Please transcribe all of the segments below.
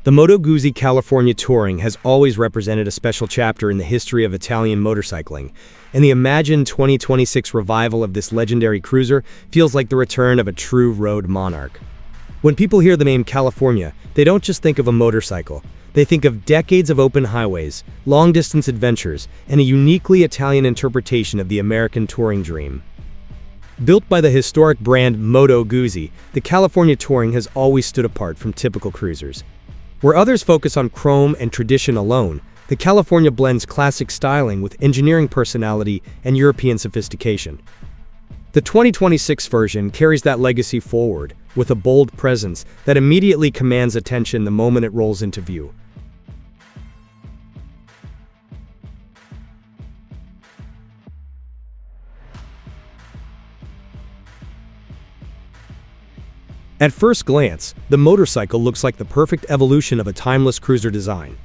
The Moto Guzzi California Touring has always represented a special chapter in the history of Italian motorcycling, and the imagined 2026 revival of this legendary cruiser feels like the return of a true road monarch. When people hear the name California, they don't just think of a motorcycle. They think of decades of open highways, long-distance adventures, and a uniquely Italian interpretation of the American touring dream. Built by the historic brand Moto Guzzi, the California Touring has always stood apart from typical cruisers. Where others focus on chrome and tradition alone, the California blends classic styling with engineering personality and European sophistication. The 2026 version carries that legacy forward, with a bold presence that immediately commands attention the moment it rolls into view. At first glance, the motorcycle looks like the perfect evolution of a timeless cruiser design.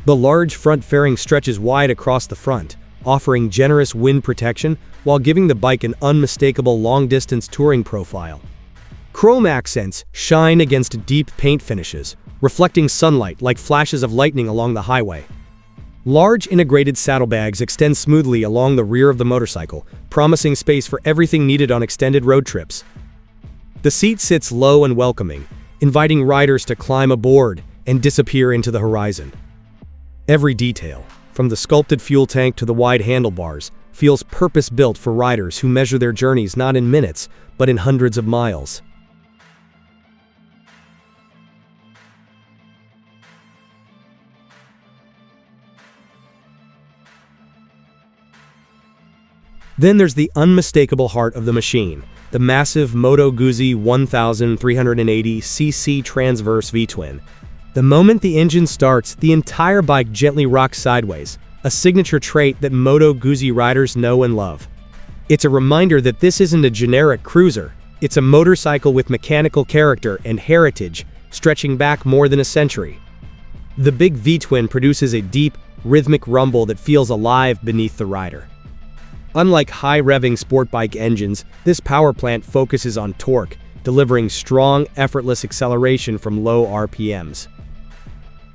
The large front fairing stretches wide across the front, offering generous wind protection while giving the bike an unmistakable long-distance touring profile. Chrome accents shine against deep paint finishes, reflecting sunlight like flashes of lightning along the highway. Large integrated saddlebags extend smoothly along the rear of the motorcycle, promising space for everything needed on extended road trips. The seat sits low and welcoming, inviting riders to climb aboard and disappear into the horizon. Every detail, from the sculpted fuel tank to the wide handlebars, feels purpose-built for riders who measure their journeys not in minutes, but in hundreds of miles. Then there's the unmistakable heart of the machine, the massive Moto Guzzi 1380cc transverse V-twin. The moment the engine starts, the entire bike gently rocks sideways, a signature trait that Moto Guzzi riders know and love. It's a reminder that this isn't a generic cruiser, it's a motorcycle with mechanical character and heritage stretching back more than a century. The big V-twin produces a deep, rhythmic rumble that feels alive beneath the rider. Unlike high-revving sport bike engines, this power plant focuses on torque, delivering strong, effortless acceleration from low RPMs.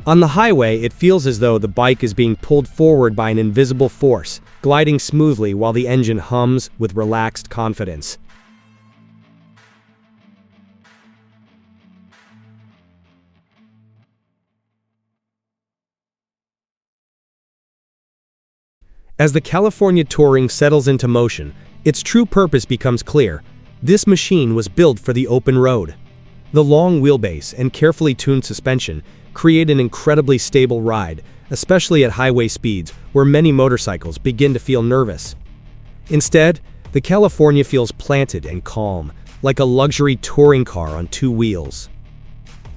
On the highway, it feels as though the bike is being pulled forward by an invisible force, gliding smoothly while the engine hums with relaxed confidence. As the California Touring settles into motion, its true purpose becomes clear. This machine was built for the open road. The long wheelbase and carefully tuned suspension create an incredibly stable ride, especially at highway speeds where many motorcycles begin to feel nervous. Instead, the California feels planted and calm, like a luxury touring car on two wheels.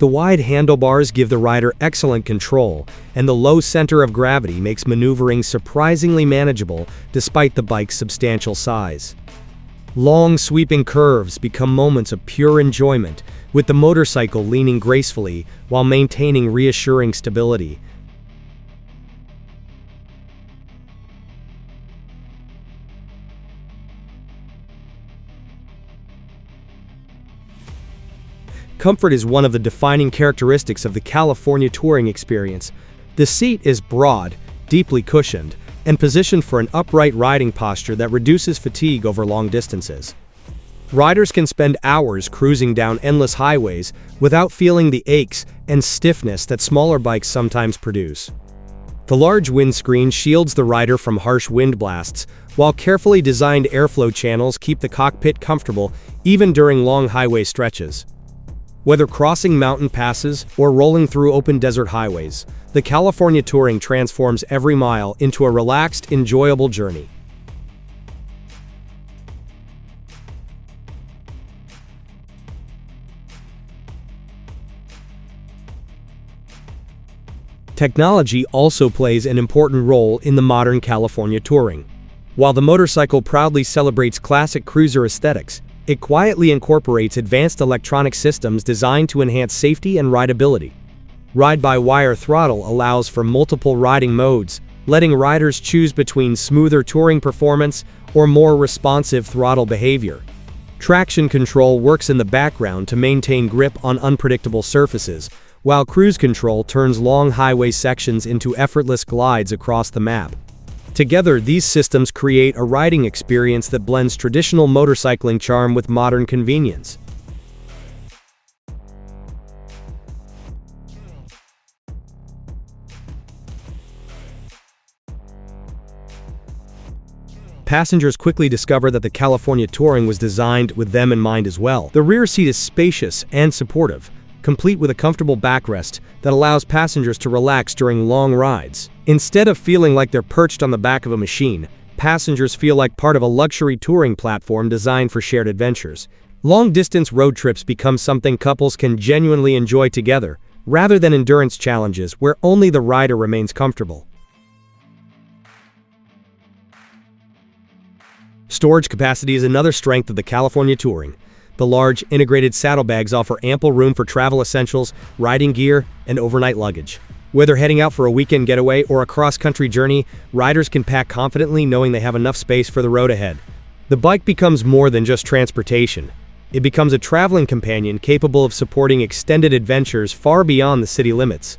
The wide handlebars give the rider excellent control, and the low center of gravity makes maneuvering surprisingly manageable despite the bike's substantial size. Long sweeping curves become moments of pure enjoyment, with the motorcycle leaning gracefully while maintaining reassuring stability. Comfort is one of the defining characteristics of the California Touring experience. The seat is broad, deeply cushioned, and positioned for an upright riding posture that reduces fatigue over long distances. Riders can spend hours cruising down endless highways without feeling the aches and stiffness that smaller bikes sometimes produce. The large windscreen shields the rider from harsh wind blasts, while carefully designed airflow channels keep the cockpit comfortable even during long highway stretches. Whether crossing mountain passes or rolling through open desert highways, the California Touring transforms every mile into a relaxed, enjoyable journey. Technology also plays an important role in the modern California Touring. While the motorcycle proudly celebrates classic cruiser aesthetics, it quietly incorporates advanced electronic systems designed to enhance safety and rideability. Ride-by-wire throttle allows for multiple riding modes, letting riders choose between smoother touring performance or more responsive throttle behavior. Traction control works in the background to maintain grip on unpredictable surfaces, while cruise control turns long highway sections into effortless glides across the map. Together, these systems create a riding experience that blends traditional motorcycling charm with modern convenience. Passengers quickly discover that the California Touring was designed with them in mind as well. The rear seat is spacious and supportive, complete with a comfortable backrest that allows passengers to relax during long rides. Instead of feeling like they're perched on the back of a machine, passengers feel like part of a luxury touring platform designed for shared adventures. Long-distance road trips become something couples can genuinely enjoy together, rather than endurance challenges where only the rider remains comfortable. Storage capacity is another strength of the California Touring. The large, integrated saddlebags offer ample room for travel essentials, riding gear, and overnight luggage. Whether heading out for a weekend getaway or a cross-country journey, riders can pack confidently knowing they have enough space for the road ahead. The bike becomes more than just transportation. It becomes a traveling companion capable of supporting extended adventures far beyond the city limits.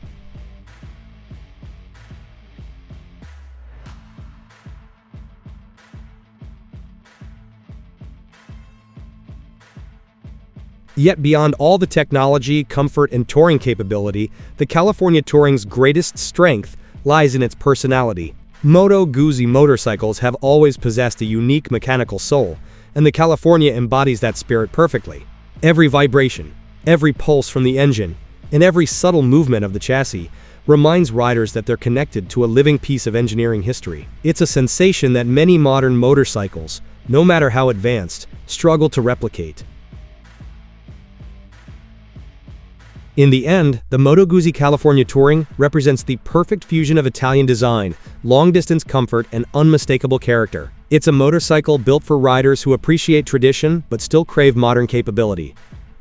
Yet beyond all the technology, comfort, and touring capability, the California Touring's greatest strength lies in its personality. Moto Guzzi motorcycles have always possessed a unique mechanical soul, and the California embodies that spirit perfectly. Every vibration, every pulse from the engine, and every subtle movement of the chassis reminds riders that they're connected to a living piece of engineering history. It's a sensation that many modern motorcycles, no matter how advanced, struggle to replicate. In the end, the Moto Guzzi California Touring represents the perfect fusion of Italian design, long-distance comfort, and unmistakable character. It's a motorcycle built for riders who appreciate tradition but still crave modern capability.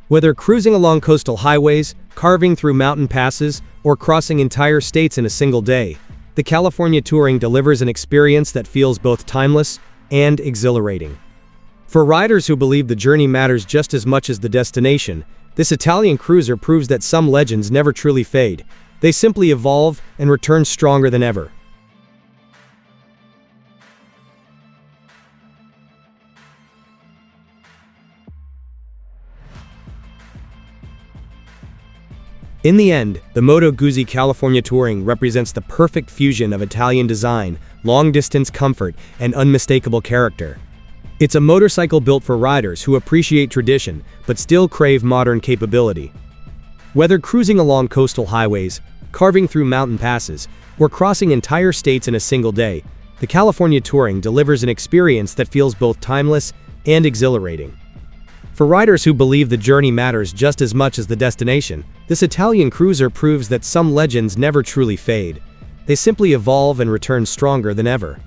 Whether cruising along coastal highways, carving through mountain passes, or crossing entire states in a single day, the California Touring delivers an experience that feels both timeless and exhilarating. For riders who believe the journey matters just as much as the destination, this Italian cruiser proves that some legends never truly fade. They simply evolve and return stronger than ever. In the end, the Moto Guzzi California Touring represents the perfect fusion of Italian design, long-distance comfort, and unmistakable character. It's a motorcycle built for riders who appreciate tradition but still crave modern capability. Whether cruising along coastal highways, carving through mountain passes, or crossing entire states in a single day, the California Touring delivers an experience that feels both timeless and exhilarating. For riders who believe the journey matters just as much as the destination, this Italian cruiser proves that some legends never truly fade. They simply evolve and return stronger than ever.